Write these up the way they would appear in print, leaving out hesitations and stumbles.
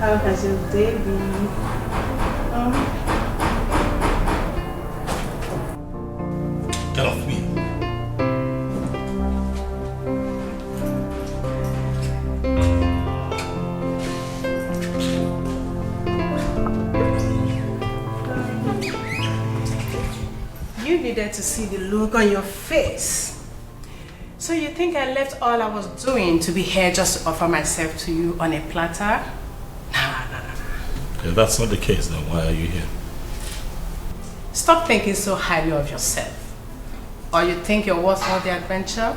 How has your day been? Get off me. You needed to see the look on your face. So you think I left all I was doing to be here just to offer myself to you on a platter? Nah. If that's not the case, then why are you here? Stop thinking so highly of yourself. Or you think you're worth all the adventure?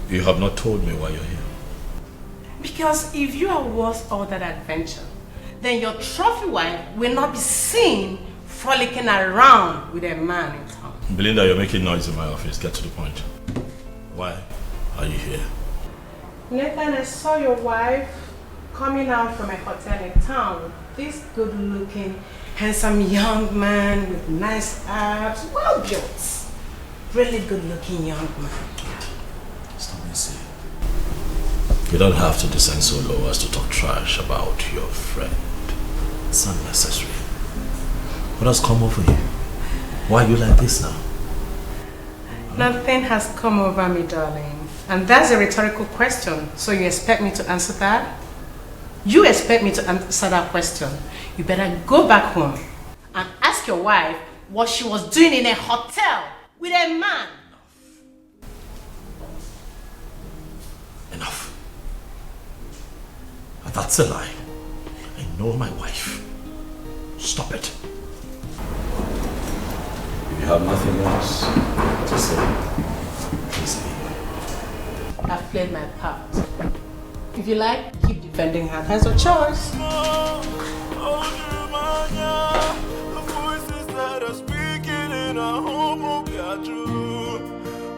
You have not told me why you're here. Because if you are worth all that adventure, then your trophy wife will not be seen frolicking around with a man in town. Belinda, you're making noise in my office. Get to the point. Why are you here? Nathan, I saw your wife coming out from a hotel in town with this good-looking, handsome young man with nice abs, well built. Really good-looking young man. Stop me, see. You don't have to descend so low as to talk trash about your friend. It's unnecessary. What has come over you? Why are you like this now? Nothing has come over me, darling. And that's a rhetorical question. So you expect me to answer that? You expect me to answer that question? You better go back home and ask your wife what she was doing in a hotel with a man. Enough. That's a lie. I know my wife. Stop it. If you have nothing else to say, please leave. I've played my part. If you like, keep defending her. That's your choice. The voices that are speaking in our home will be true.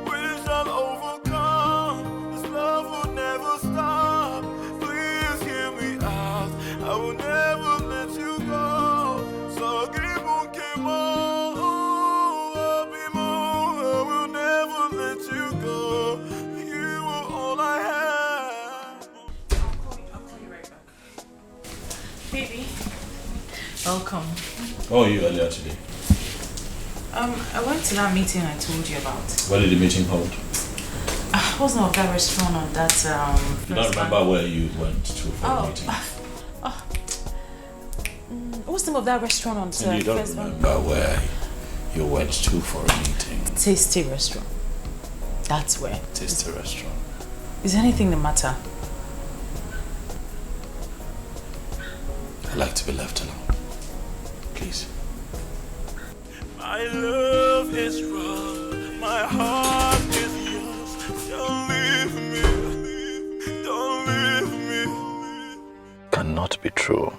We shall overcome. This love will never stop. Please hear me out. I will never let you go. So keep on, keep on. I will never let you go. You are all I have. I'll call you right back. Baby, welcome. How are you earlier today? I went to that meeting I told you about. Where did the meeting hold? I wasn't at that restaurant on that You don't remember where you went to for the meeting? What's the name of that restaurant on And you don't remember where you went to for a meeting? Tasty restaurant. That's where. Tasty restaurant. Is anything the matter? I like to be left alone. Please. My love is wrong, my heart is yours. Don't leave me, don't leave me. Cannot be true.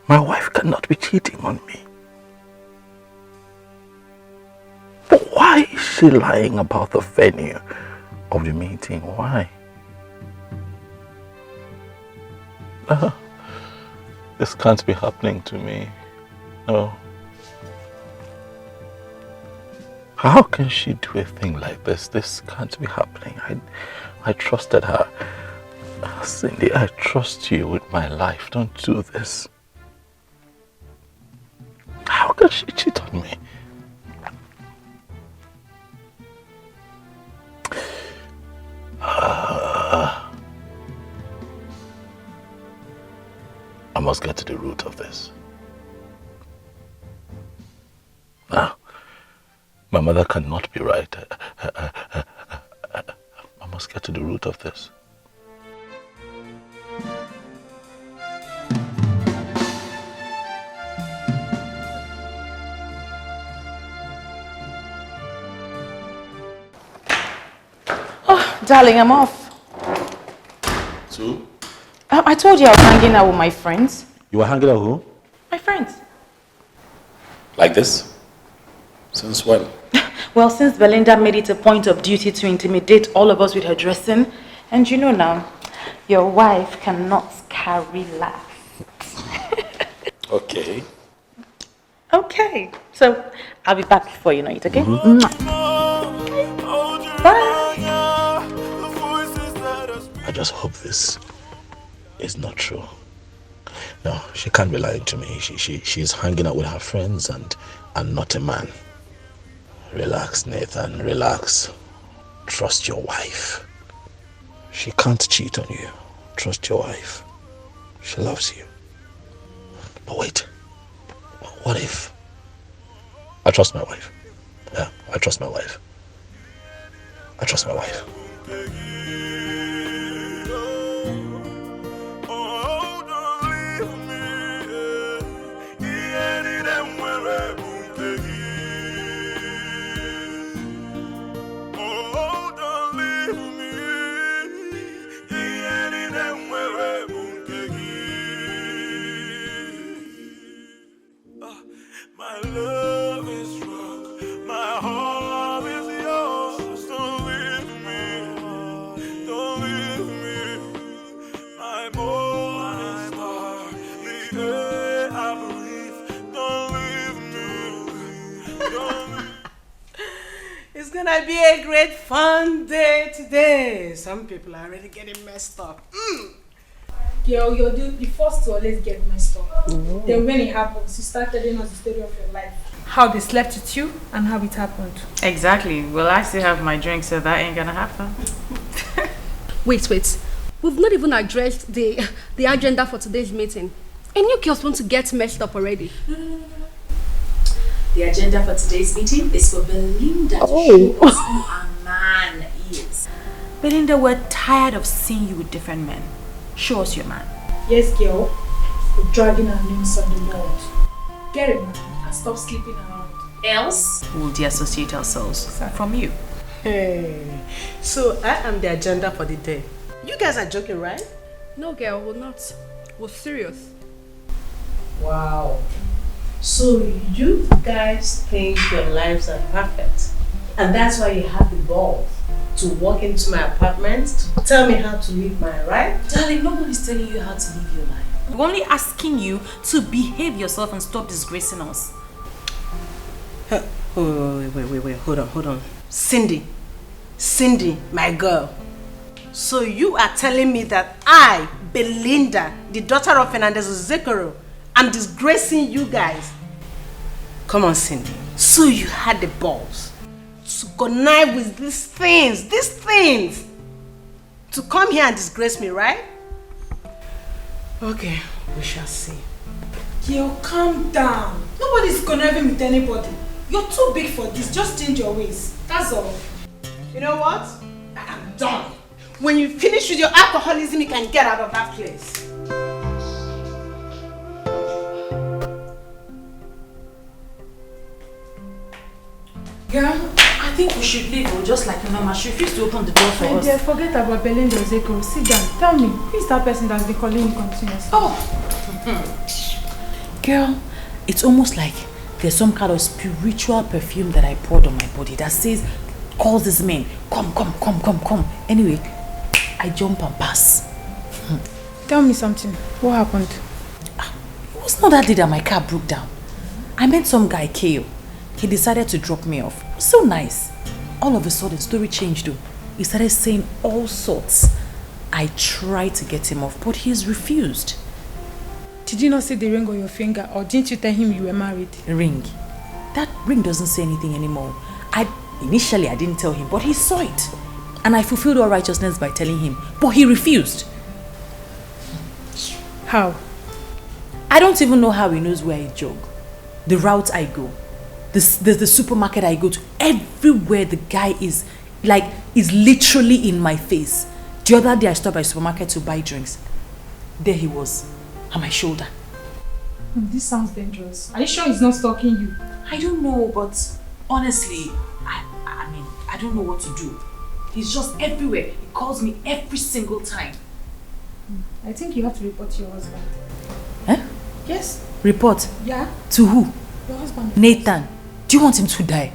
My wife cannot be cheating on me. But why is she lying about the venue of the meeting? Why? This can't be happening to me. No. How can she do a thing like this? This can't be happening. I trusted her. Cindy, I trust you with my life. Don't do this. How can she cheat on me? I must get to the root of this. Now, my mother cannot be right. I must get to the root of this. Oh, darling, I'm off. So? I told you I was hanging out with my friends. You were hanging out with who? My friends. Like this? Since when? Well, since Belinda made it a point of duty to intimidate all of us with her dressing, and you know now, your wife cannot carry laughs. Okay. Okay, so I'll be back before you know it, okay? Mm-hmm. Bye. I just hope this is not true. No, she can't be lying to me. She's hanging out with her friends and not a man. Relax, Nathan, relax. Trust your wife. She can't cheat on you. Trust your wife. She loves you. But wait, what if? I trust my wife. Yeah, I trust my wife. I trust my wife. It's gonna be a great fun day today. Some people are already getting messed up. Girl, you're the first to always get messed up. Then when it happens, you start telling us the story of your life. How they slept with you and how it happened. Exactly. Well, I still have my drink, so that ain't gonna happen. Wait. We've not even addressed the agenda for today's meeting. And you girls want to get messed up already. The agenda for today's meeting is for Belinda to show us who our man is. Belinda, we're tired of seeing you with different men. Show us your man. Yes, girl. We're dragging our names on the Lord. Get it, man, and stop sleeping around. Else, We'll deassociate ourselves from you. Hey, so I am the agenda for the day. You guys are joking, right? No, girl, we're not. We're serious. Wow. So you guys think your lives are perfect, and that's why you have the balls to walk into my apartment to tell me how to live my life? darling, nobody's telling you how to live your life. We're only asking you to behave yourself and stop disgracing us. Wait, hold on. Cindy, my girl. So you are telling me that I, Belinda, the daughter of Fernandez Zekoro, am disgracing you guys? Come on, Cindy. So you had the balls to connive with these things, to come here and disgrace me, right? Okay, we shall see. Girl, calm down. Nobody's conniving with anybody. You're too big for this. Just change your ways. That's all. You know what? I am done. When you finish with your alcoholism, you can get out of that place. Girl, I think we should leave, just like your mama. She refused to open the door for us. Dear, forget about Belinda Zekoro. Sit down. Tell me, who is that person that's been calling you continuously? Girl, it's almost like there's some kind of spiritual perfume that I poured on my body that says, calls this man, come. Anyway, I jump and pass. Tell me something. What happened? It was not that day that my car broke down. I met some guy, Kale. He decided to drop me off. So nice. All of a sudden, story changed though. He started saying all sorts. I tried to get him off, but he's refused. Did you not see the ring on your finger, or didn't you tell him you were married? Ring. That ring doesn't say anything anymore. Initially, I didn't tell him, but he saw it. And I fulfilled all righteousness by telling him, but he refused. How? I don't even know how he knows where I jog. The route I go. The supermarket I go to. Everywhere the guy is literally in my face. The other day I stopped by the supermarket to buy drinks. There he was, on my shoulder. This sounds dangerous. Are you sure he's not stalking you? I don't know, but honestly, I don't know what to do. He's just everywhere. He calls me every single time. I think you have to report to your husband. Eh? Yes. Report? Yeah. To who? Your husband. Nathan. Do you want him to die?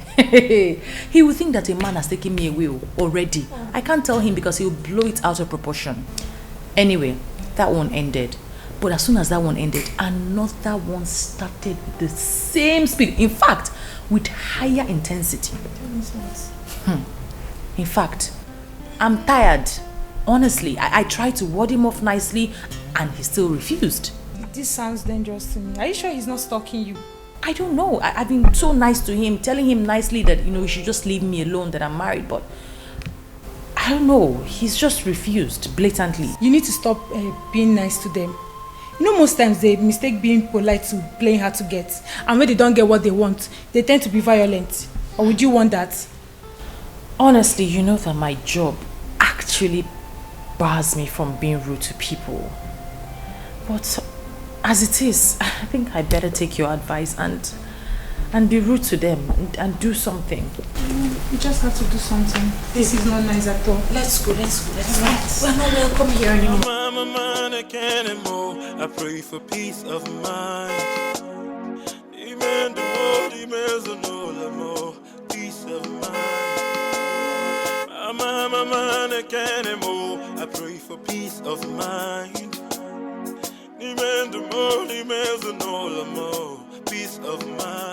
He will think that a man has taken me away already. I can't tell him because he'll blow it out of proportion. Anyway, that one ended. But as soon as that one ended, another one started with the same speed. In fact, with higher intensity. In fact, I'm tired. Honestly, I tried to ward him off nicely and he still refused. This sounds dangerous to me. Are you sure he's not stalking you? I don't know. I've been so nice to him, telling him nicely that, he should just leave me alone, that I'm married, but I don't know. He's just refused blatantly. You need to stop being nice to them. Most times they mistake being polite to playing hard to get. And when they don't get what they want, they tend to be violent. Or would you want that? Honestly, you know that my job actually bars me from being rude to people. But as it is, I think I better take your advice and be rude to them and do something. You just have to do something. This is not nice at all. Let's go. We're not welcome here anymore. I pray for peace of mind. Peace of mind. I pray for peace of mind. Peace of mind.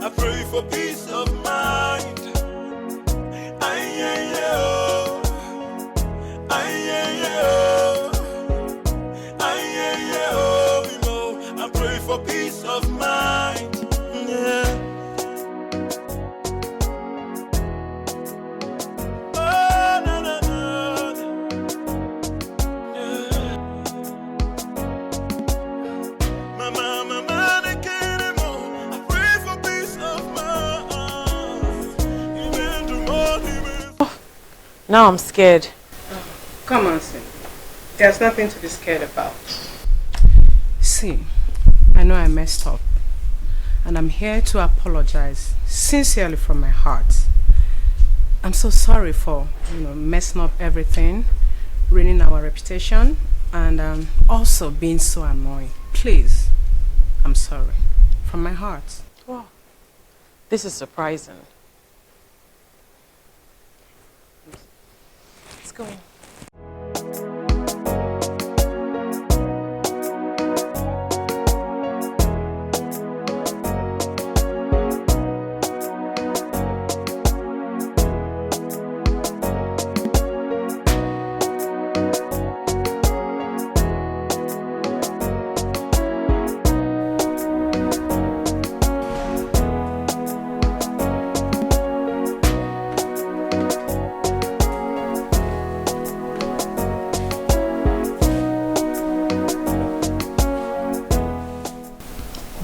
I pray for peace of mind. I pray for peace of mind. Yeah. Oh, no, no, no. Yeah. Mama, I can't anymore. I pray for peace of mind. Now I'm scared. Come on, Sin. There's nothing to be scared about. See, I know I messed up. And I'm here to apologize sincerely from my heart. I'm so sorry for, messing up everything, ruining our reputation, and also being so annoying. Please, I'm sorry. From my heart. Wow. This is surprising. Let's go in.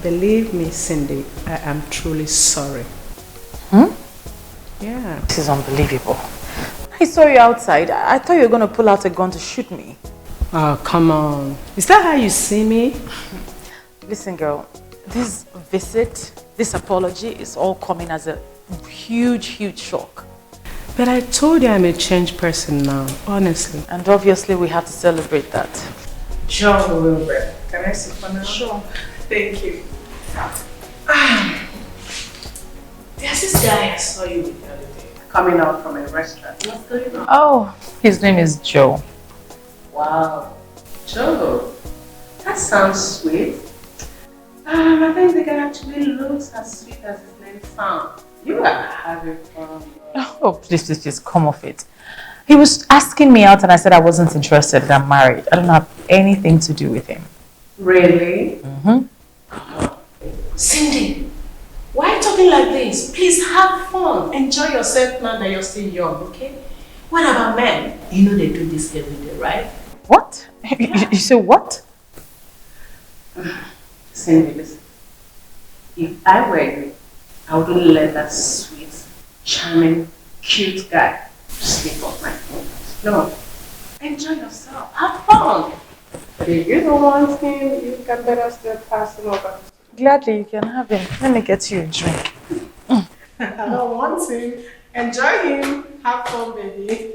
Believe me, Cindy, I am truly sorry. Yeah. This is unbelievable. I saw you outside. I thought you were going to pull out a gun to shoot me. Oh, come on. Is that how you see me? Listen, girl, this visit, this apology is all coming as a huge, huge shock. But I told you I'm a changed person now, honestly. And obviously we have to celebrate that. John Wilbert. Can I sit for now? Sure. Thank you. There's this guy I saw you with the other day, coming out from a restaurant. What's going on? Oh, his name is Joe. Wow. Joe. That sounds sweet. I think the guy actually looks as sweet as his name sounds. You are having fun. Oh, please, come off it. He was asking me out and I said I wasn't interested, that I'm married. I don't have anything to do with him. Really? Mm-hmm. Cindy, why are you talking like this? Please have fun. Enjoy yourself now that you're still young, okay? What about men? You know they do this every day, right? What? You say what? Cindy, listen. If I were you, I wouldn't let that sweet, charming, cute guy slip off my phone. No. Enjoy yourself. Have fun. But if you don't want him, you can better still pass him over. Gladly, you can have him. Let me get you a drink. I don't want him. Enjoy him. Have fun, baby.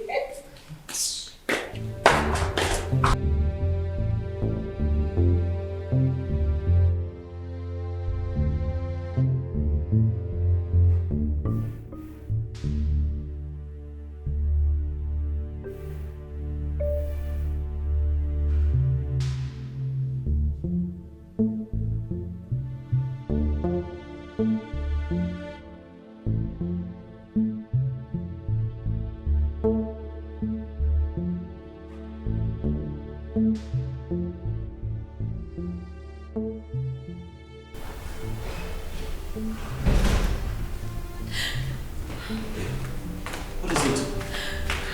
What is it?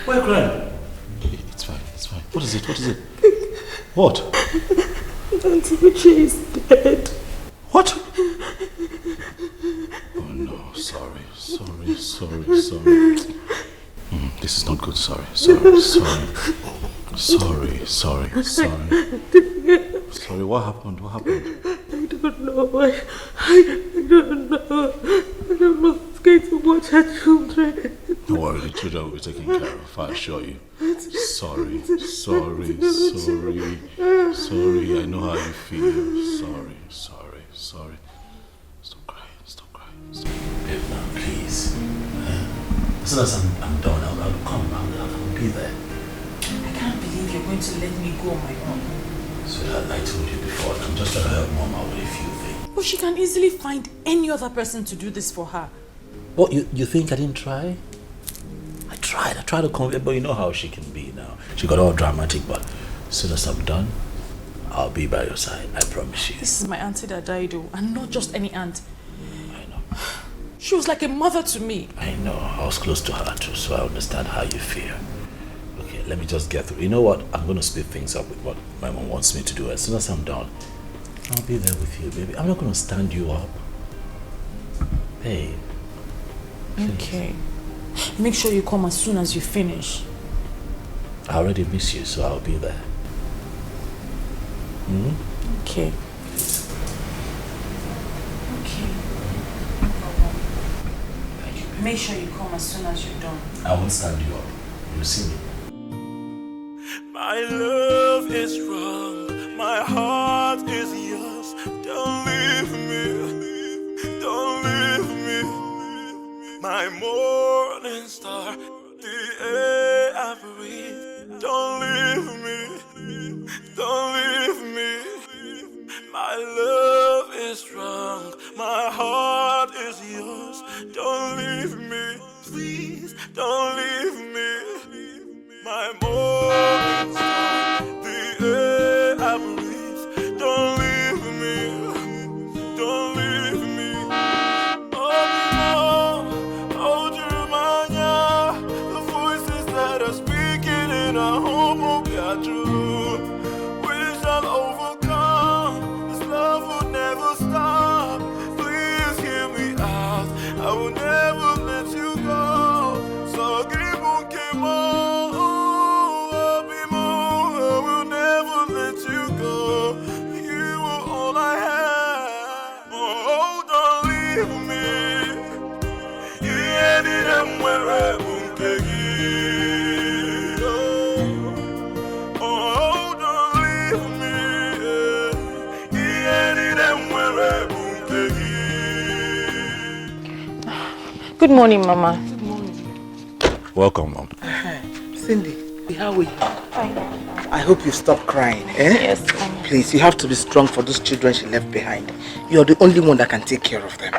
Why are you crying? It's fine, it's fine. What is it? What is it? What? Auntie Uche is dead. What? Oh no, sorry. This is not good, sorry. Sorry, what happened? I don't know. I don't know. I don't know who's going to watch her children. Don't worry, the children will be taken care of, I assure you. Sorry, I know how you feel. Sorry. Stop crying. Babe, now please. As soon as I'm done, I'll come. I'll be there. I can't believe you're going to let me go on my own. Sweetheart, I told you before, I'm just trying to help Mom out with a few things. But she can easily find any other person to do this for her. What, you think I didn't try? I tried to convince, but you know how she can be now. She got all dramatic, but as soon as I'm done, I'll be by your side, I promise you. This is my auntie that died, and not just any aunt. I know. She was like a mother to me. I know, I was close to her too, so I understand how you feel. Okay, let me just get through. You know what? I'm going to speed things up with what my mom wants me to do. As soon as I'm done, I'll be there with you, baby. I'm not going to stand you up. Hey. Okay. Make sure you come as soon as you finish. I already miss you, so I'll be there. Okay. Make sure you come as soon as you're done. I won't stand you up. You'll see me. My love is wrong, my heart is yours. Don't leave me, don't leave me. My morning star, the air I breathe. Don't leave me, don't leave me. My love is wrong, my heart is yours. Don't leave me, please, don't leave me. My morning star, the air I breathe. Don't leave me, don't leave me. Oh, Jeremiah, the voices that are speaking in our home will be true. We shall overcome, this love will never stop. Please hear me out, I will never let you go. So give on, I will never let you go. You are all I have. Oh, don't leave me. You ended up where I won't take you. Oh, don't leave me. You ended up where I won't take you. Good morning, Mama. Good morning. Welcome, Mom. Cindy, how are you? Fine. I hope you stop crying, eh? Yes, Please, you have to be strong for those children she left behind. You're the only one that can take care of them.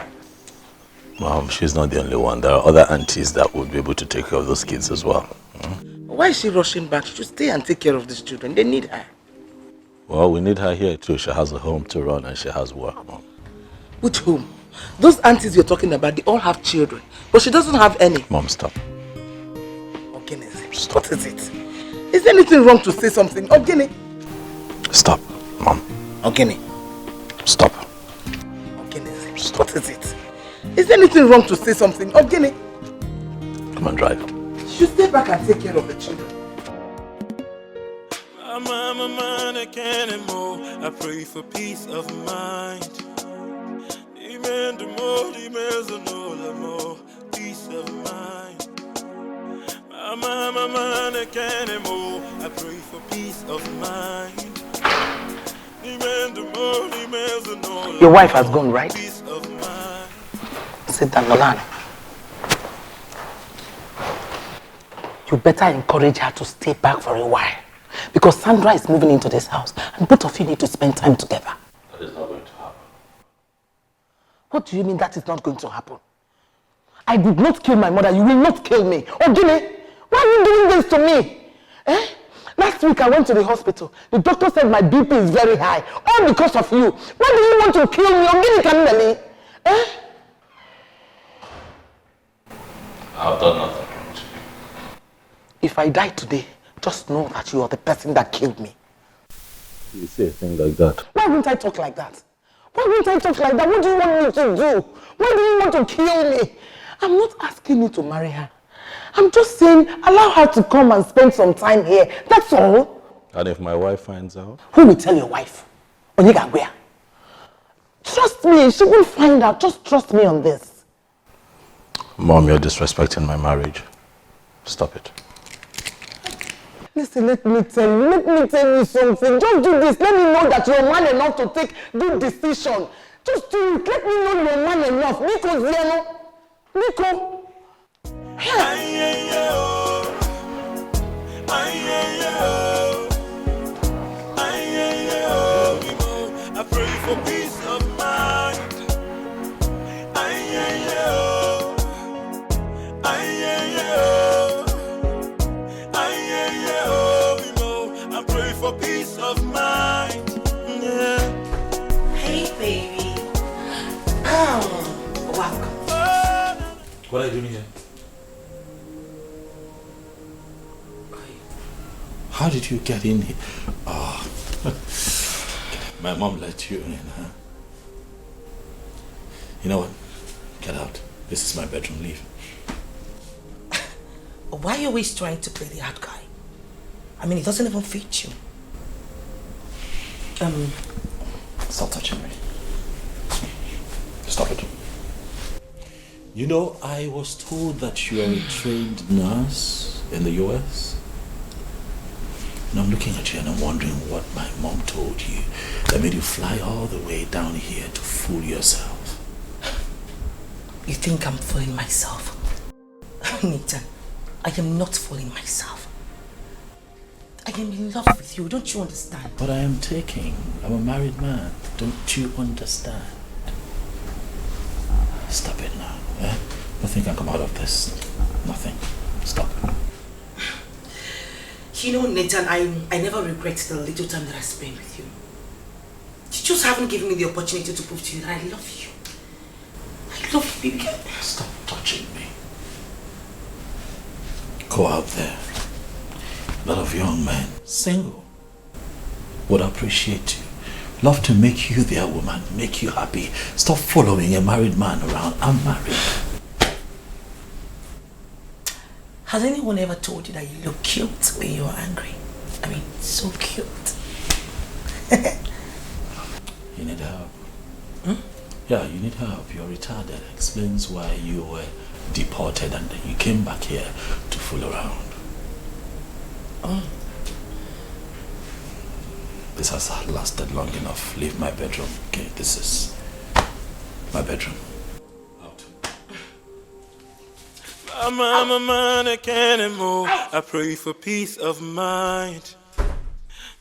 Mom, she's not the only one. There are other aunties that would be able to take care of those kids as well. Why is she rushing back? She should stay and take care of these children. They need her. Well, we need her here too. She has a home to run and she has work, Mom. Which home? Those aunties you're talking about, they all have children. But she doesn't have any. Mom, stop. Ogene, what is it? Is there anything wrong to say something? Ogene. Stop, Mom. Ogene. Stop. Ogene, stop. What is it? Is there anything wrong to say something? Ogene. Come on, drive. You stay back and take care of the children. I can't anymore. I pray for peace of mind. Peace of mind. I can't anymore. I pray for peace of mind. Your wife has gone, right? Sit down, Nolan. You better encourage her to stay back for a while. Because Sandra is moving into this house and both of you need to spend time together. That is not going to happen. What do you mean that is not going to happen? I did not kill my mother. You will not kill me. Ogene, why are you doing this to me? Eh? Last week I went to the hospital. The doctor said my BP is very high. All because of you. Why do you want to kill me? Ogene Kameli? Eh? I've done nothing wrong to you. If I die today, just know that you are the person that killed me. You say a thing like that? Why won't I talk like that? Why won't I talk like that? What do you want me to do? Why do you want to kill me? I'm not asking you to marry her. I'm just saying, allow her to come and spend some time here. That's all. And if my wife finds out? Who will tell your wife? Onyega where? Trust me, she will find out. Just trust me on this. Mom, you're disrespecting my marriage. Stop it. Listen, let me tell you something. Just do this. Let me know that you're man enough to take good decision. Just do it. Let me know you're man enough. Nico, Ziano. Nico. I pray for peace of mind. I pray for peace of mind. Yeah. Hey, baby. Oh, welcome. What are you doing here? How did you get in here? Oh. My mom let you in, huh? You know what? Get out. This is my bedroom. Leave. Why are you always trying to play the hard guy? I mean, it doesn't even fit you. Stop touching me. Stop it. You know, I was told that you are a trained nurse in the US. And I'm looking at you and I'm wondering what my mom told you that made you fly all the way down here to fool yourself. You think I'm fooling myself? Nathan, I am not fooling myself. I am in love with you, don't you understand? But I am taking. I'm a married man. Don't you understand? Stop it now. Eh? Nothing can come out of this. Nothing. Stop it. You know, Nathan, I never regret the little time that I spent with you. You just haven't given me the opportunity to prove to you that I love you. I love you, baby. Stop touching me. Go out there. A lot of young men, single, would appreciate you. Love to make you their woman, make you happy. Stop following a married man around. I'm married. Has anyone ever told you that you look cute when you're angry? I mean, so cute. You need help. Yeah, you need help. You're retarded. Explains why you were deported and then you came back here to fool around. This has lasted long enough. Leave my bedroom. Okay, this is my bedroom. Out. Man, I can't anymore. I pray for peace of mind.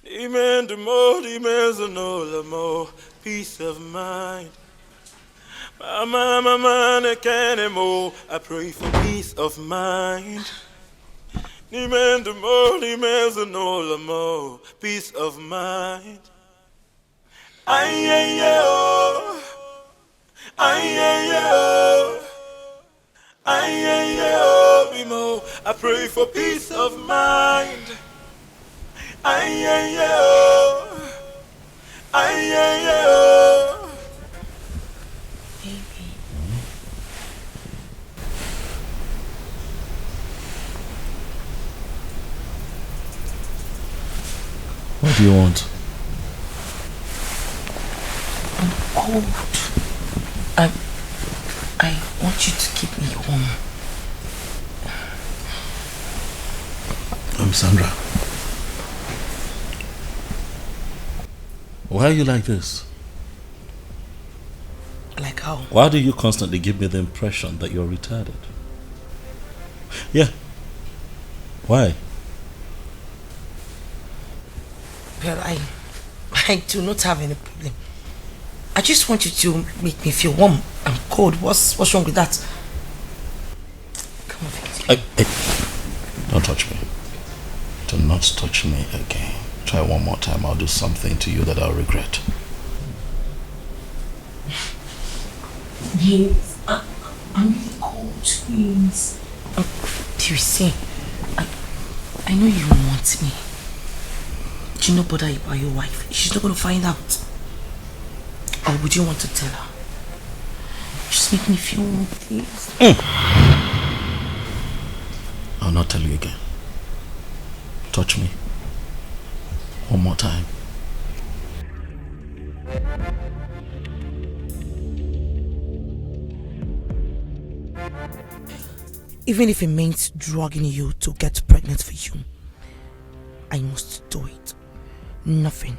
Demand the more, peace of mind. Man, I can't anymore. I pray for peace of mind. Demand the more, peace of mind. I pray for peace of mind. What do you want? I'm cold. I want you to keep me warm. Sandra. Why are you like this? Like how? Why do you constantly give me the impression that you're retarded? Yeah. Why? Well, I do not have any problem. I just want you to make me feel warm. I'm cold. What's wrong with that? Come on, Hey, don't touch me. Do not touch me again. Try one more time. I'll do something to you that I'll regret. Please, I'm really cold. Please. I'm you see, I know you want me. Do not bother about your wife. She's not going to find out. Or would you want to tell her? Just make me feel warm, please. I'll not tell you again. Touch me. One more time. Even if it means drugging you to get pregnant for you, I must do it. Nothing,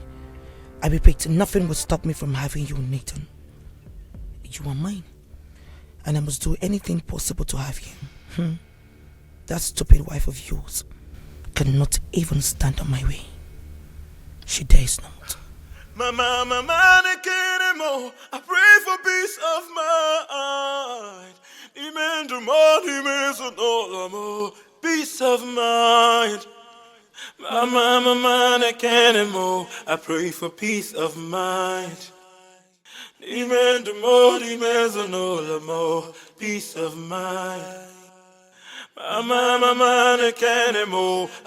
I repeat, nothing will stop me from having you, Nathan. You are mine, and I must do anything possible to have you. That stupid wife of yours cannot even stand on my way. She dares not. Mama, I pray for peace of mind. Peace of mind. Mama, I pray for peace of mind. Peace of mind. Mama,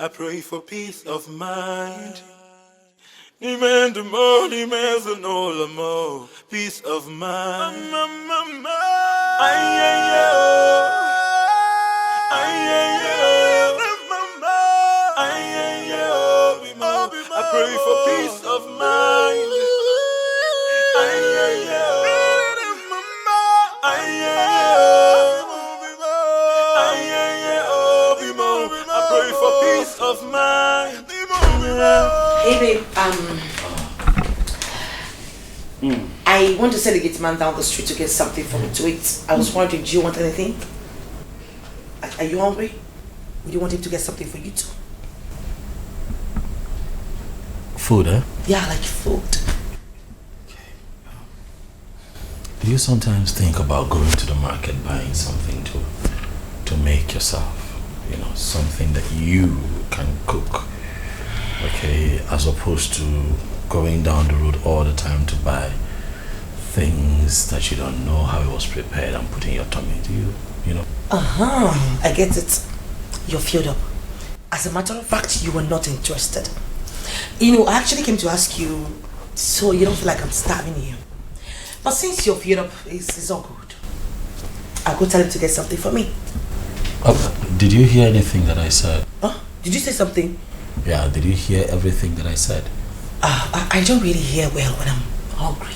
I pray for peace of mind. Peace of mind. I pray for peace of mind. I pray for peace of mind. Hey babe, I want to send a gate man down the street to get something for me to eat. I was wondering, do you want anything? Are you hungry? Would you want him to get something for you too? Food, eh? Yeah, like food. Okay. Do you sometimes think about going to the market, buying something to make yourself? You know, something that you can cook. Okay, as opposed to going down the road all the time to buy things that you don't know how it was prepared and put in your tummy. Do you know? I get it. You're filled up. As a matter of fact, you were not interested. You know, I actually came to ask you so you don't feel like I'm starving you. But since you're filled up, it's all good. I'll go tell him to get something for me. Did you hear anything that I said? Did you say something? Yeah, did you hear everything that I said? I don't really hear well when I'm hungry.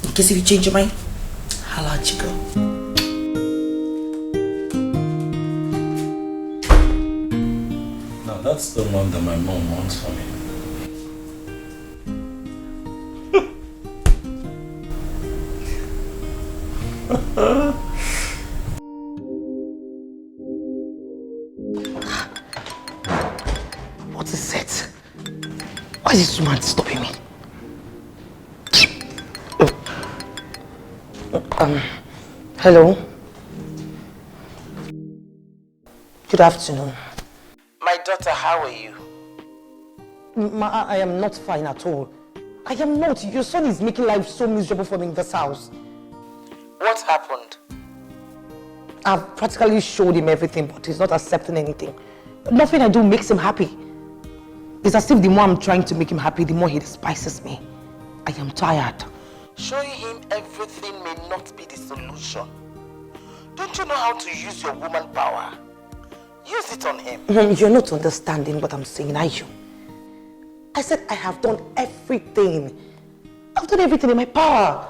In case if you change your mind, I'll let you go. Now that's the one that my mom wants for me. What is it? Why is this man stopping me? Hello? Good afternoon. My daughter, how are you? I am not fine at all. I am not. Your son is making life so miserable for me in this house. What happened? I've practically showed him everything, but he's not accepting anything. Nothing I do makes him happy. It's as if the more I'm trying to make him happy, the more he despises me. I am tired. Showing him everything may not be the solution. Don't you know how to use your woman power? Use it on him. You're not understanding what I'm saying, are you? I said I have done everything. I've done everything in my power.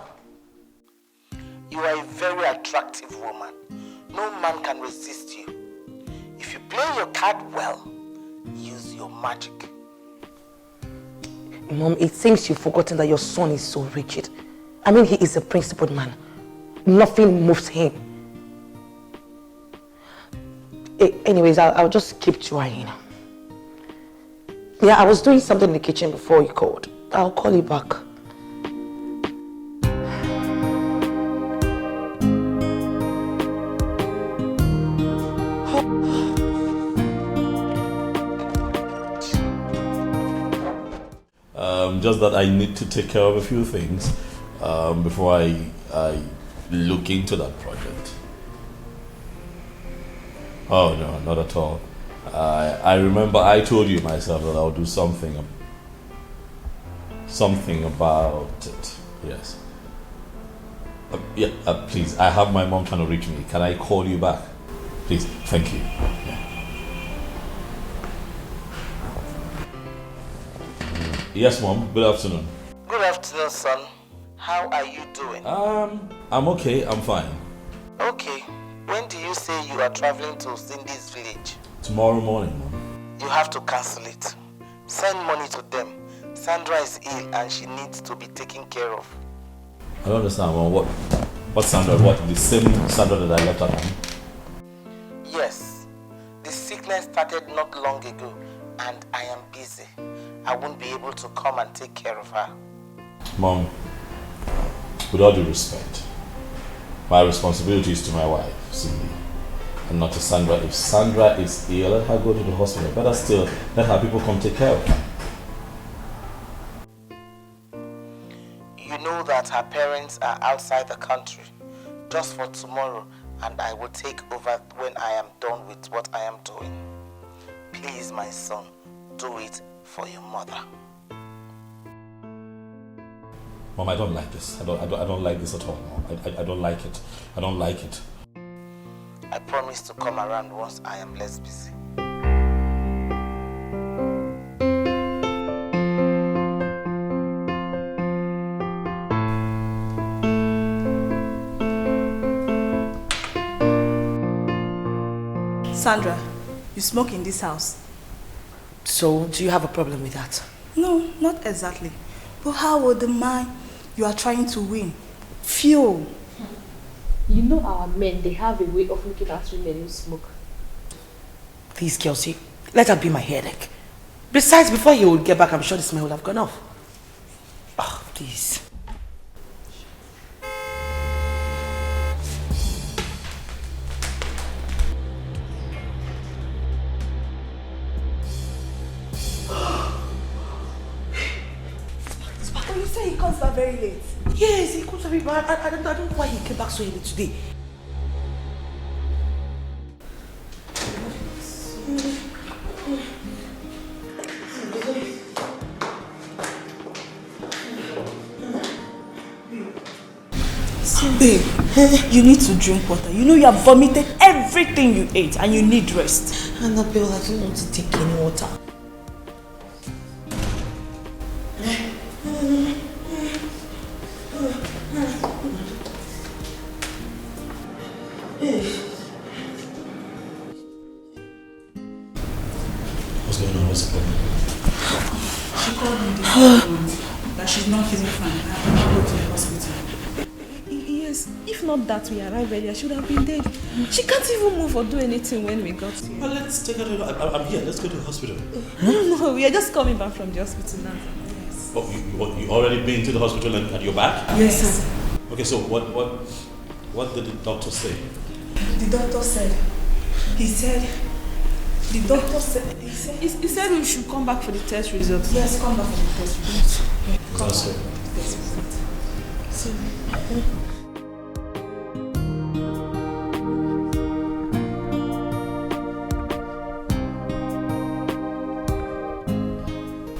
You are a very attractive woman. No man can resist you. If you play your card well, use your magic. Mom, it seems you've forgotten that your son is so rigid. I mean, he is a principled man. Nothing moves him. Anyways, I'll just keep trying. Yeah, I was doing something in the kitchen before you called. I'll call you back. Just that I need to take care of a few things before I look into that project. Oh no, not at all. I remember I told you myself that I'll do something about it. Yes. Please, I have my mom trying to reach me. Can I call you back? Please, thank you. Yeah. Yes, Mom. Good afternoon. Good afternoon, son. How are you doing? I'm okay. I'm fine. Okay. When do you say you are traveling to Cindy's village? Tomorrow morning, Mom. You have to cancel it. Send money to them. Sandra is ill and she needs to be taken care of. I don't understand, Mom. What Sandra? What? The same Sandra that I left at home? Yes. The sickness started not long ago and I am busy. I won't be able to come and take care of her. Mom, with all due respect, my responsibility is to my wife, Cindy, and not to Sandra. If Sandra is ill, let her go to the hospital. Better still, let her people come take care of her. You know that her parents are outside the country just for tomorrow, and I will take over when I am done with what I am doing. Please, my son, do it for your mother. Mom, I don't like this. I don't like this at all, Mom. I don't like it. I don't like it. I promise to come around once I am less busy. Sandra, you smoke in this house. So, do you have a problem with that? No, not exactly. But how would the man you are trying to win feel? You know our men, they have a way of looking at women who smoke. Please, Kelsey, let her be my headache. Besides, before he would get back, I'm sure the smell would have gone off. Oh, please. But you say he comes back very late. Yes, he comes very bad. I don't know why he came back so early today. Babe, you need to drink water. You know you have vomited everything you ate and you need rest. Annabelle, I don't want to take any water. What's going on? What's the problem? She called me that she's not feeling fine. I have to go to the hospital. Yes, if not that we arrived earlier, she would have been dead. She can't even move or do anything when we got here. Well, let's take her to I'm here. Let's go to the hospital. No, we are just coming back from the hospital now. Yes. Oh, you already been to the hospital and you're back? Yes, sir. Okay, so what did the doctor say? The doctor said, he said we should come back for the test results. Yes, come back for the test results. That's it.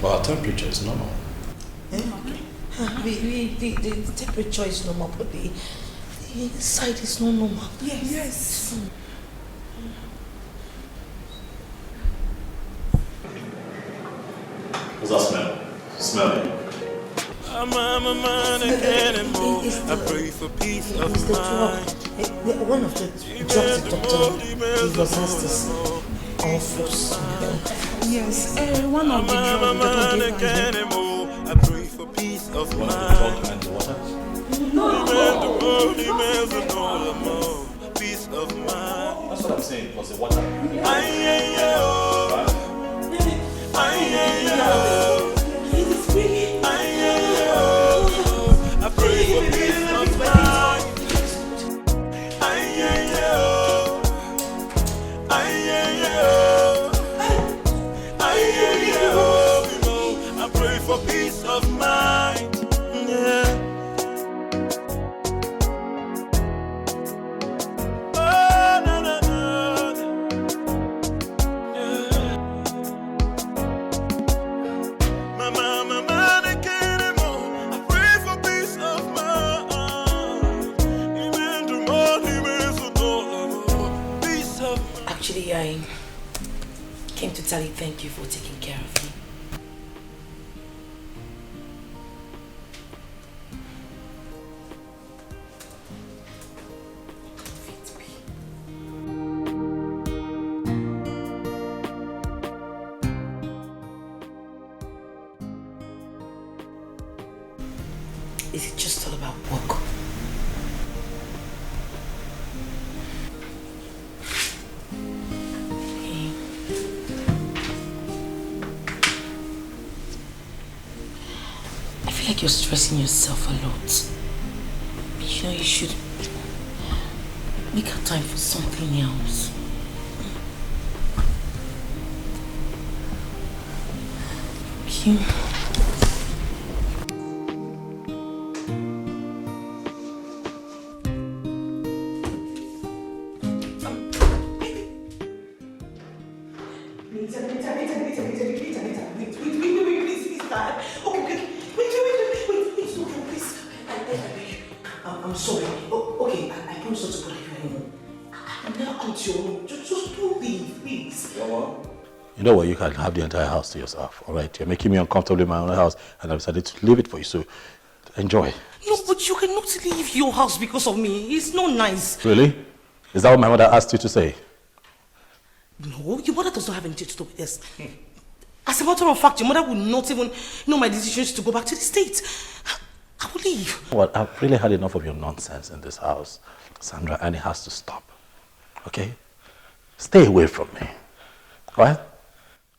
Well, our temperature is normal. The temperature is normal, but the inside is not normal. Yes. What's that smell? Smell it. I'm a man again and more. I pray for peace of mind. One of the drugs the doctor gave us has this awful smell. Yes, one of the drugs the doctor gave us. I pray for peace of mind. And the water? Peace of mind. That's what I'm saying, plus the water. I pray for peace of mind. I pray for peace of mind. Yeah. Oh, no, no, no. Actually, I came to tell you thank you for taking care of me. Is it just all about work? I feel like you're stressing yourself a lot. You know, you should make a time for something else. Okay. I'm sorry. Okay, I promise not to bother you anymore. I'm never coming to your room. Just don't leave, please. You know what? You can have the entire house to yourself, all right? You're making me uncomfortable in my own house, and I've decided to leave it for you, so enjoy. No, but you cannot leave your house because of me. It's not nice. Really? Is that what my mother asked you to say? No, your mother does not have anything to do with this. As a matter of fact, your mother would not even know my decisions to go back to the States. I will leave. Well, I've really had enough of your nonsense in this house, Sandra, and it has to stop. Okay? Stay away from me. All right?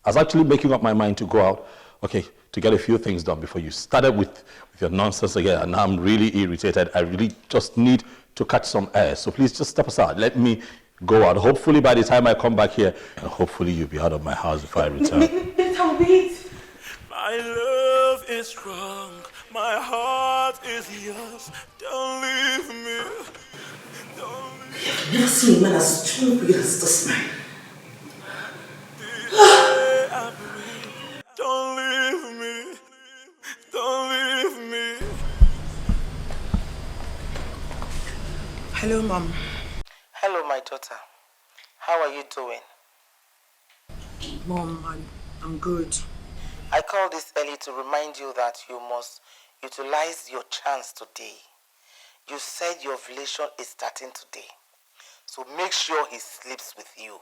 I was actually making up my mind to go out, okay, to get a few things done before you started with your nonsense again, and now I'm really irritated. I really just need to catch some air. So please just step aside. Let me go out. Hopefully by the time I come back here, hopefully you'll be out of my house before I return. Wait. My love is strong, my heart is yours. Don't leave me. Don't leave me. I've never seen a man as stupid as this man. Don't leave me. Don't leave me. Hello, Mom. Hello, my daughter. How are you doing? Mom, I'm good. I called this early to remind you that you must utilize your chance today. You said your ovulation is starting today. So make sure he sleeps with you.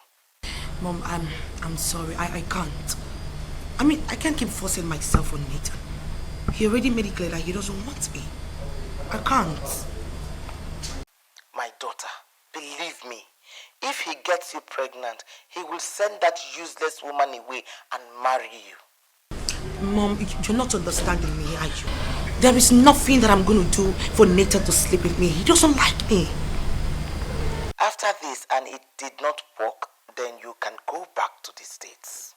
Mom, I'm sorry. I can't. I mean, I can't keep forcing myself on Nathan. He already made it clear that he doesn't want me. I can't. My daughter, believe me, if he gets you pregnant, he will send that useless woman away and marry you. Mom, you're not understanding me, are you? There is nothing that I'm going to do for Nathan to sleep with me. He doesn't like me. After this and it did not work, then you can go back to the States.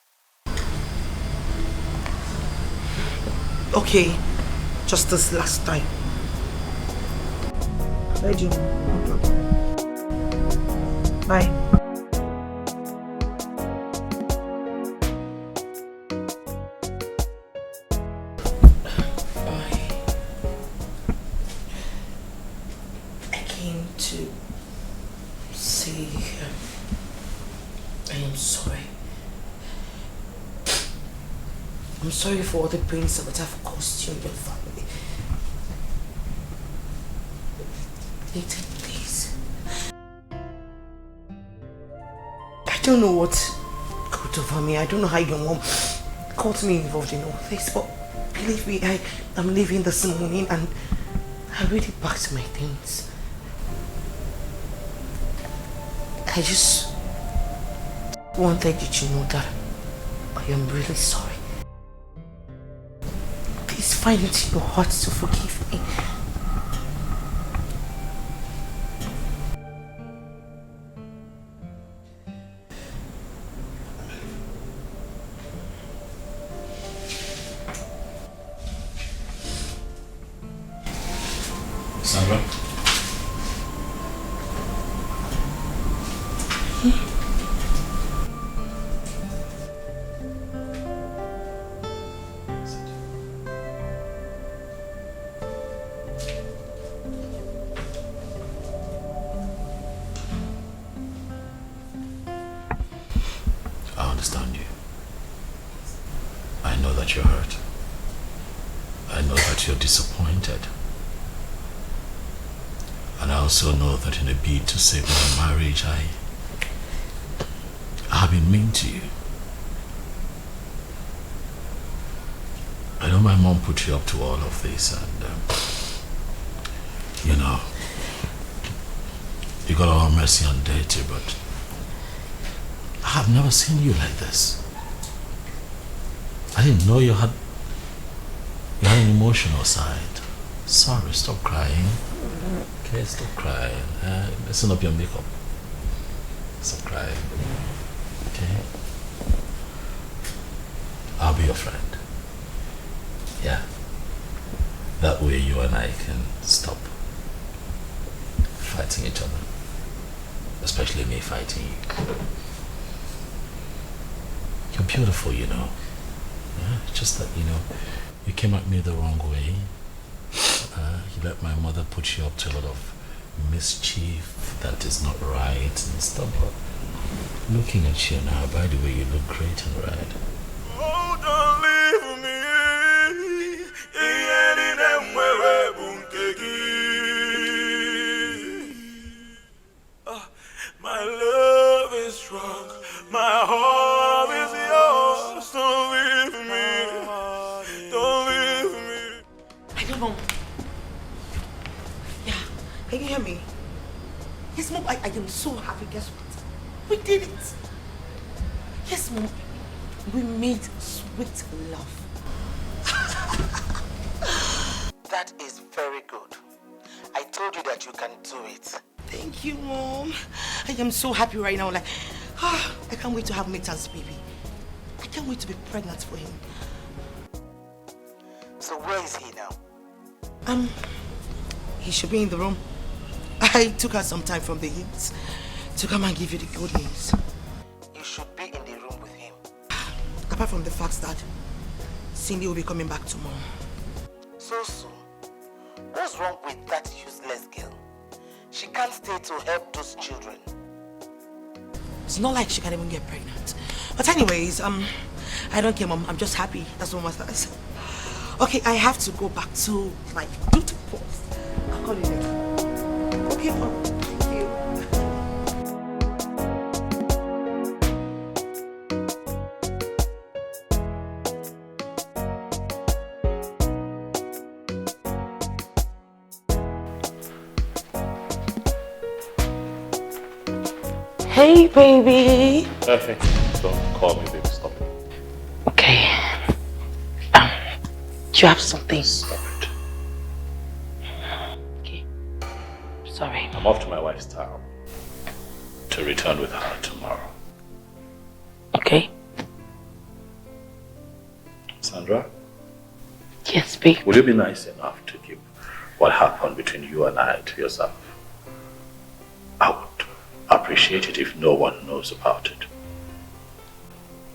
Okay, just this last time. Bye, Jim. Bye. I came to say I am sorry. I'm sorry for all the pains that I've caused you and your family. Nathan, please. I don't know what got over me. I don't know how your mom got me involved in all this, but believe me, I'm leaving this morning and I really packed my things. I just wanted you to know that I am really sorry. Please find it in your heart to forgive me. Sandra? that you're hurt. I know that you're disappointed. And I also know that in a bid to save my marriage, I have been mean to you. I know my mom put you up to all of this, and you know, you got all messy and dirty, but I have never seen you like this. I didn't know you had an emotional side. Sorry, stop crying. Okay, stop crying. Listen up your makeup. Stop crying. Okay? I'll be your friend. Yeah. That way you and I can stop fighting each other. Especially me fighting you. You're beautiful, you know. Yeah? Just that, you know, you came at me the wrong way. You let my mother put you up to a lot of mischief that is not right and stuff. But looking at you now, by the way, you look great in red. Oh, don't leave me. My love is strong. My heart is yours. Don't leave me. Don't leave me. I don't know. Yeah, can you hear me? Yes, Mom, I am so happy. Guess what? We did it. Yes, Mom, we made sweet love. That is very good. I told you that you can do it. Thank you, Mom. I am so happy right now. Like, I can't wait to have Nathan's baby. I can't wait to be pregnant for him. So where is he now? He should be in the room. I took her some time from the heat to come and give you the good news. You should be in the room with him. Apart from the fact that Cindy will be coming back tomorrow. So soon? What's wrong with that useless girl? She can't stay to help those children. It's not like she can even get pregnant. But anyways, I don't care, Mom. I'm just happy. That's what matters. Okay, I have to go back to my duty post. I'll call you later. Okay, Mom. Thank you. Hey, baby. Okay, don't call me baby, stop it. Okay. Do you have something? Stop it. Okay. Sorry. I'm off to my wife's town to return with her tomorrow. Okay. Sandra? Yes, babe. Will you be nice enough to keep what happened between you and I to yourself? I would appreciate it if no one knows about it.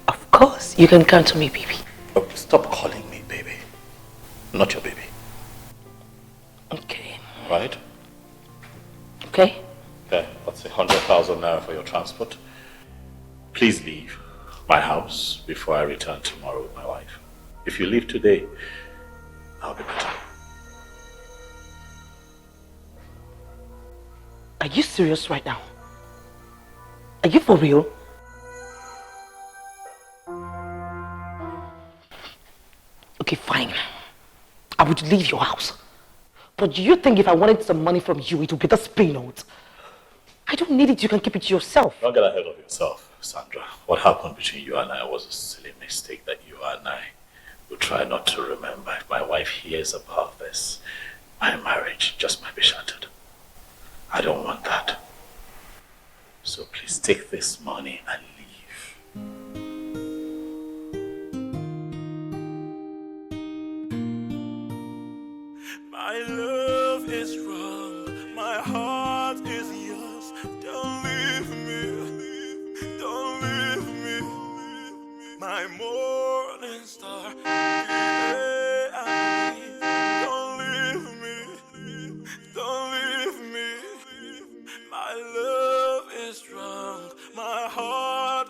Of course. You can count on me, baby. Oh, stop calling me baby. Not your baby. Okay. Right? Okay. There, that's 100,000 naira for your transport. Please leave my house before I return tomorrow with my wife. If you leave today, I'll be better. Are you serious right now? Are you for real? Okay, fine. I would leave your house. But do you think if I wanted some money from you, it would be this pay note? I don't need it. You can keep it to yourself. Don't get ahead of yourself, Sandra. What happened between you and I was a silly mistake that you and I will try not to remember. If my wife hears about this, my marriage just might be shattered. I don't want that. So please take this money and leave. My love is wrong. My heart is yours. Don't leave me. Don't leave me. My morning star. Don't leave me. Don't leave me. My love is strong. My heart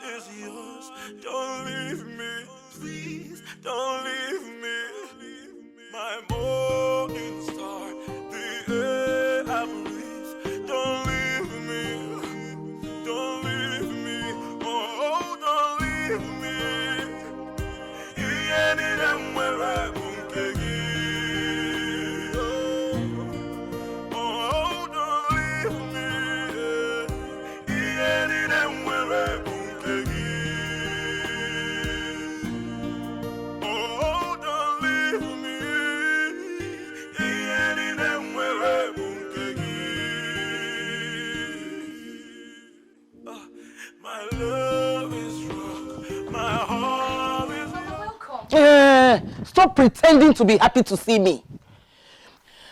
stop pretending to be happy to see me.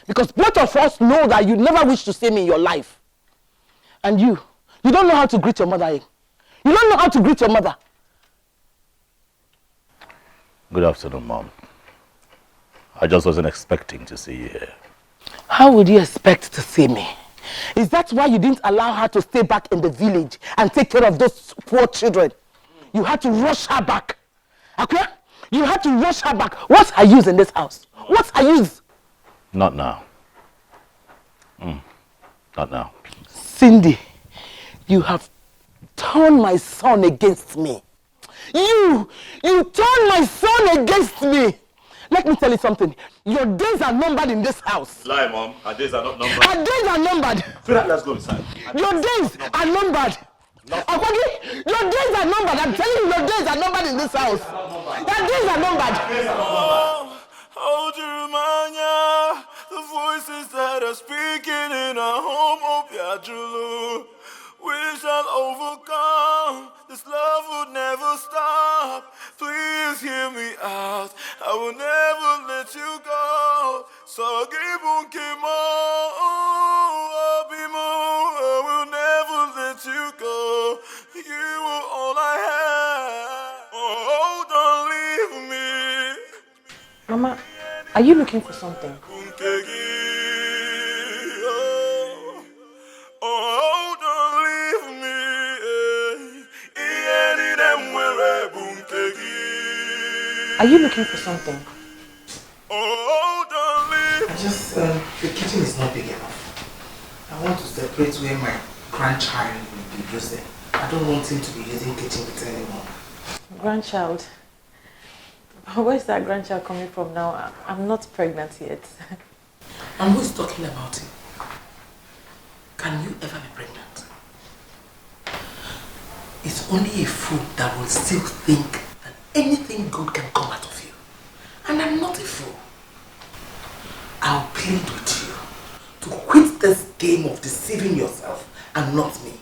Because both of us know that you never wish to see me in your life. And you don't know how to greet your mother. Eh? You don't know how to greet your mother. Good afternoon, Mom. I just wasn't expecting to see you here. How would you expect to see me? Is that why you didn't allow her to stay back in the village and take care of those poor children? You had to rush her back. Okay? You had to rush her back. What's her use in this house? What's her use? Not now. Not now. Cindy, you have turned my son against me. You turned my son against me. Let me tell you something. Your days are numbered in this house. Lie, Mom. Our days are not numbered. Our days are numbered. Let's go inside. Your days are numbered. Okay? Your days are numbered. I'm telling you, your days are numbered in this house. Your days are numbered. Hold you remind ya, the voices that are speaking in our home of Yajulu. We shall overcome, this love will never stop. Please hear me out, I will never let you go. So give on I will never let you go. You are all I have. Oh, don't leave me. Mama, are you looking for something? Oh, don't leave me. Are you looking for something? Oh, don't leave. I just, the kitchen is not big enough. I want to separate where my grandchild will be using. I don't want him to be using kitchen with anyone. Grandchild? Where's that grandchild coming from now? I'm not pregnant yet. And who is talking about it? Can you ever be pregnant? It's only a fool that will still think that anything good can come out of you. And I'm not a fool. I'll plead with you to quit this game of deceiving yourself and not me.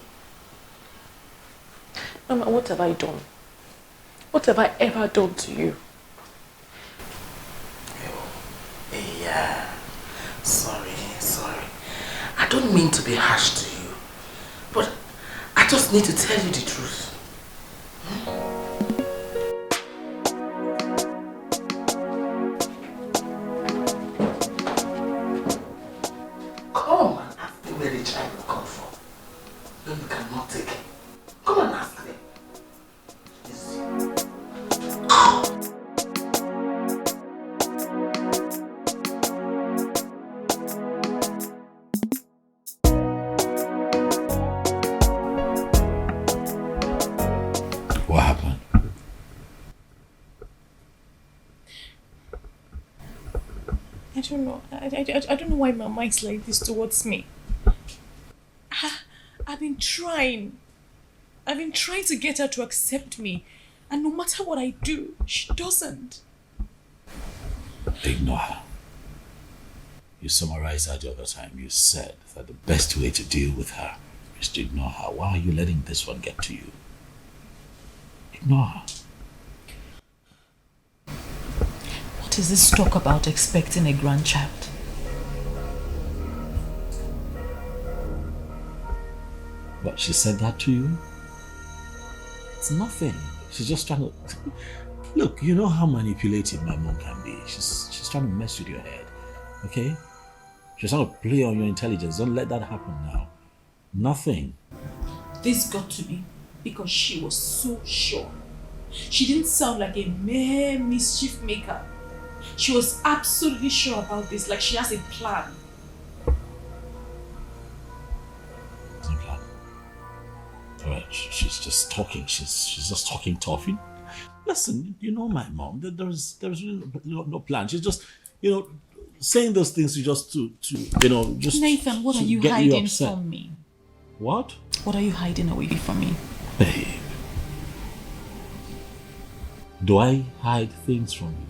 Mama, what have I done? What have I ever done to you? Yeah, sorry. I don't mean to be harsh to you, but I just need to tell you the truth. Come and ask me where the child will come from. Then you cannot take it. Come and ask me. What happened? I don't know. I don't know why Mama is like this towards me. I've been trying to get her to accept me. And no matter what I do, she doesn't. Ignore her. You summarized that the other time. You said that the best way to deal with her is to ignore her. Why are you letting this one get to you? Ignore her. What is this talk about expecting a grandchild? But she said that to you? It's nothing. She's just trying to... Look, you know how manipulative my mom can be. She's trying to mess with your head. Okay? She's trying to play on your intelligence. Don't let that happen now. Nothing. This got to be because she was so sure. She didn't sound like a mere mischief maker. She was absolutely sure about this, like she has a plan. No plan. Alright, she's just talking. She's just talking tough. Listen, you know my mom. There's really no plan. She's just, saying those things just to just Nathan, what are you hiding from me? What? What are you hiding away from me? Babe. Do I hide things from you?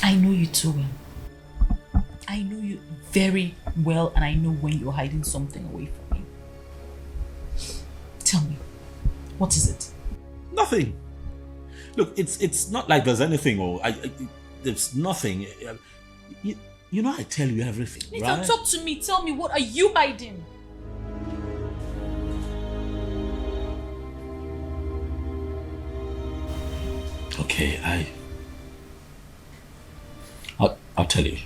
I know you too well. I know you very well, and I know when you're hiding something away from me. Tell me, what is it? Nothing. Look, it's not like there's anything or there's nothing. You know I tell you everything, Nathan, right? talk to me. Tell me, what are you hiding? Okay, I'll tell you.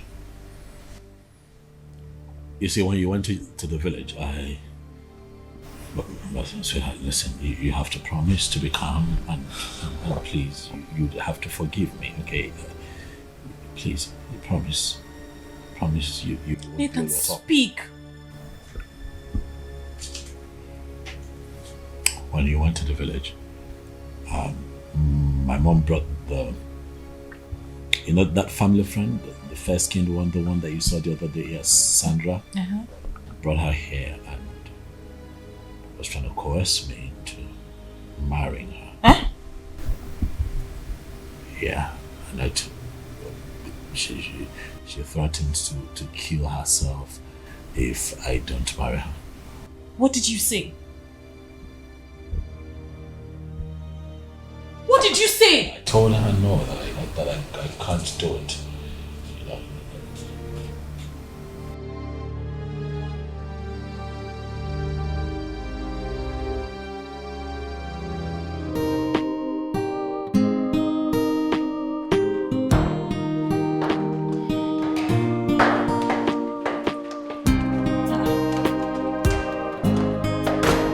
You see, when you went to the village, but sweetheart, listen, you have to promise to be calm and please, you have to forgive me, okay? Please, promise you Nathan, speak. When you went to the village, my mom brought that family friend, the fair-skinned one, the one that you saw the other day, yes, Sandra, brought her here and was trying to coerce me into marrying her. Huh? Yeah, and she threatened to kill herself if I don't marry her. What did you say? What did you say? I told her no, that I can't do it. You know.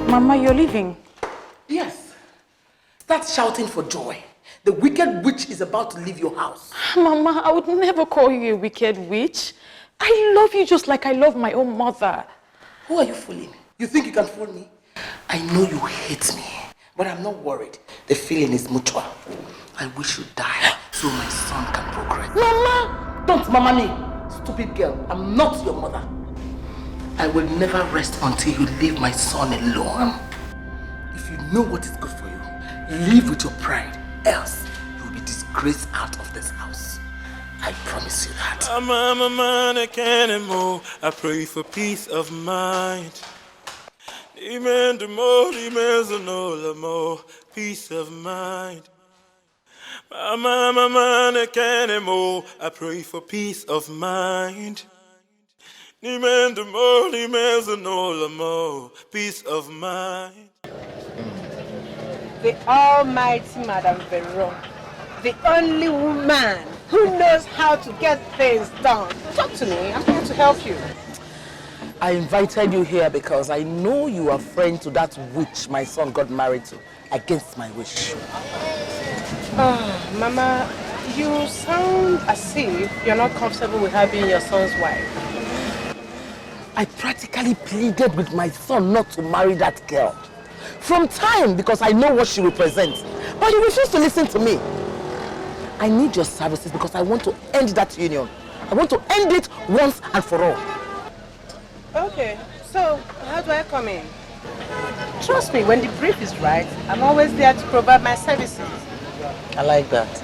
Mama, you're leaving. Yes. Start shouting for joy. The wicked witch is about to leave your house. Mama, I would never call you a wicked witch. I love you just like I love my own mother. Who are you fooling? You think you can fool me? I know you hate me, but I'm not worried. The feeling is mutual. I wish you die so my son can progress. Mama! Don't mama me, stupid girl. I'm not your mother. I will never rest until you leave my son alone. If you know what is good for you, live with your pride. Else, you will be disgraced out of this house. I promise you that. I'm a man, I can't anymore. I pray for peace of mind. Amen to more, amen to no more. Peace of mind. I'm a man, I can't anymore. I pray for peace of mind. Amen to more, amen to no more. Peace of mind. The almighty Madame Veron, the only woman who knows how to get things done. Talk to me, I'm here to help you. I invited you here because I know you are friend to that witch my son got married to, against my wish. Oh, Mama, you sound as if you're not comfortable with her being your son's wife. I practically pleaded with my son not to marry that girl. From time, because I know what she represents. But he refused to listen to me. I need your services because I want to end that union. I want to end it once and for all. Okay, so how do I come in? Trust me, when the brief is right, I'm always there to provide my services. I like that.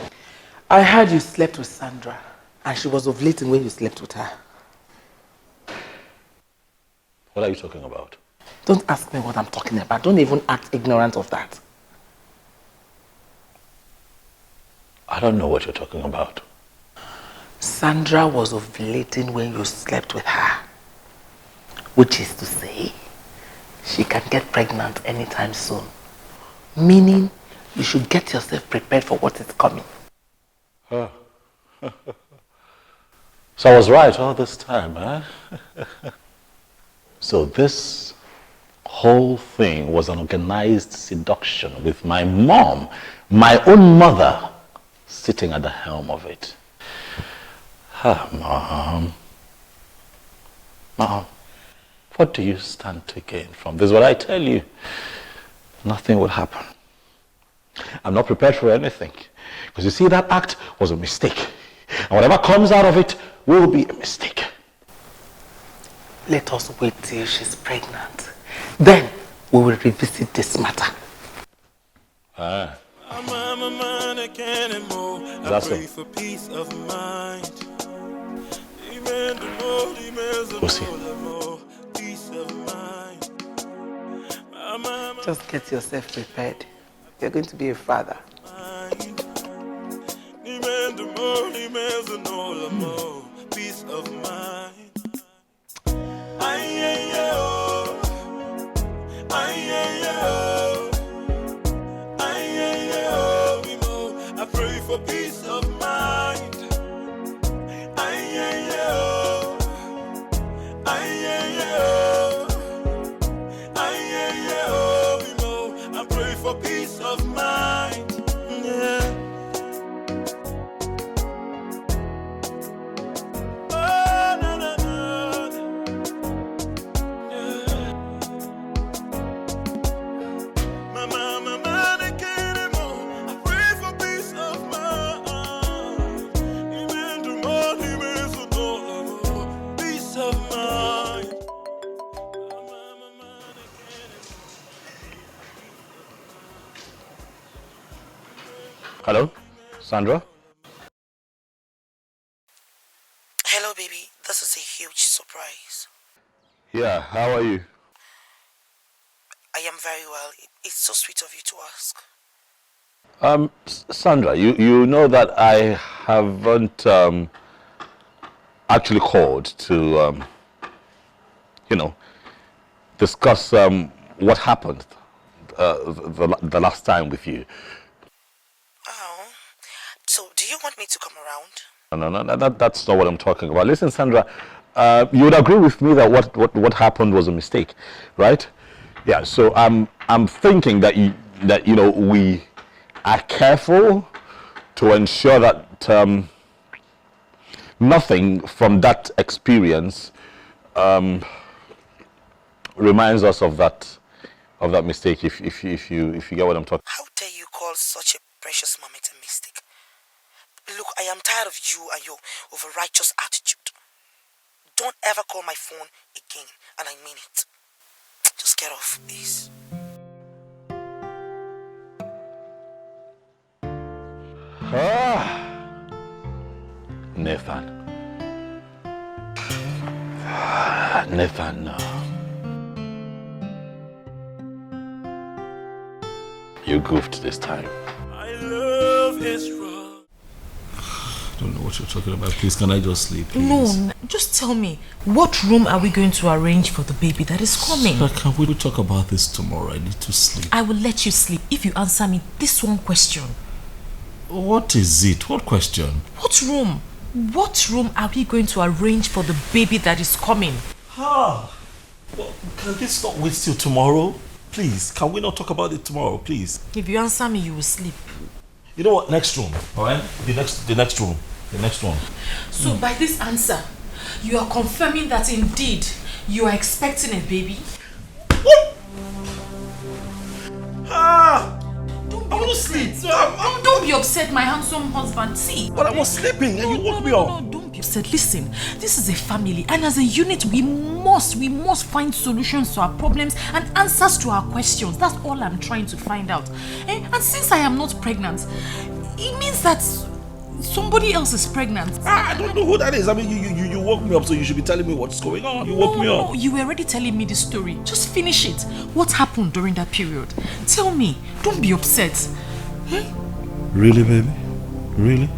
I heard you slept with Sandra, and she was ovulating when you slept with her. What are you talking about? Don't ask me what I'm talking about. Don't even act ignorant of that. I don't know what you're talking about. Sandra was ovulating when you slept with her. Which is to say, she can get pregnant anytime soon. Meaning, you should get yourself prepared for what is coming. Huh. So I was right all this time, eh? So this whole thing was an organized seduction with my mom, my own mother, sitting at the helm of it. Mom. Mom, what do you stand to gain from this? What I tell you, nothing will happen. I'm not prepared for anything. Because you see, that act was a mistake. And whatever comes out of it will be a mistake. Let us wait till she's pregnant. Then we will revisit this matter. Ah. I'm a man, I can't anymore. I pray for peace of mind. Amen to more, amen to more. Peace of mind. Just get yourself prepared. You're going to be a father. money, man's and all the more. Peace of mind. I pray for peace of mind. I pray for peace of mind. Yeah. Oh, no, no, no. Yeah. Mama, they can't anymore. I pray for peace of mind. Even to money, man, so no peace of mind. Hello, Sandra? Hello, baby. This is a huge surprise. Yeah, how are you? I am very well. It's so sweet of you to ask. Sandra, you know that I haven't actually called to, discuss what happened the last time with you. Oh, so do you want me to come around? No, that's not what I'm talking about. Listen, Sandra, you would agree with me that what happened was a mistake, right? Yeah. So I'm thinking that we are careful to ensure that nothing from that experience reminds us of that mistake. If you get what I'm talking. How dare you call such a precious moment a mistake? Look, I am tired of you and your over-righteous attitude. Don't ever call my phone again, and I mean it. Just get off, please. Nathan. Nathan, you goofed this time. My love is wrong. I don't know what you're talking about. Please, can I just sleep, please? No, just tell me, what room are we going to arrange for the baby that is coming? But can we talk about this tomorrow? I need to sleep. I will let you sleep if you answer me this one question. What is it? What question? What room? What room are we going to arrange for the baby that is coming? Well, can this not wait till tomorrow? Please, can we not talk about it tomorrow, please? If you answer me, you will sleep. You know what? Next room, all right? The next room. The next one. So by this answer, you are confirming that indeed you are expecting a baby? What? I want to sleep. Don't be upset, my handsome husband. See. But I was sleeping and you woke me up. No, don't be upset. Listen, this is a family, and as a unit, we must find solutions to our problems and answers to our questions. That's all I'm trying to find out. And since I am not pregnant, it means that somebody else is pregnant. I don't know who that is. I mean, you woke me up, so you should be telling me what's going on. You woke me up. No, you were already telling me the story. Just finish it. What happened during that period? Tell me. Don't be upset. Really, baby? Really?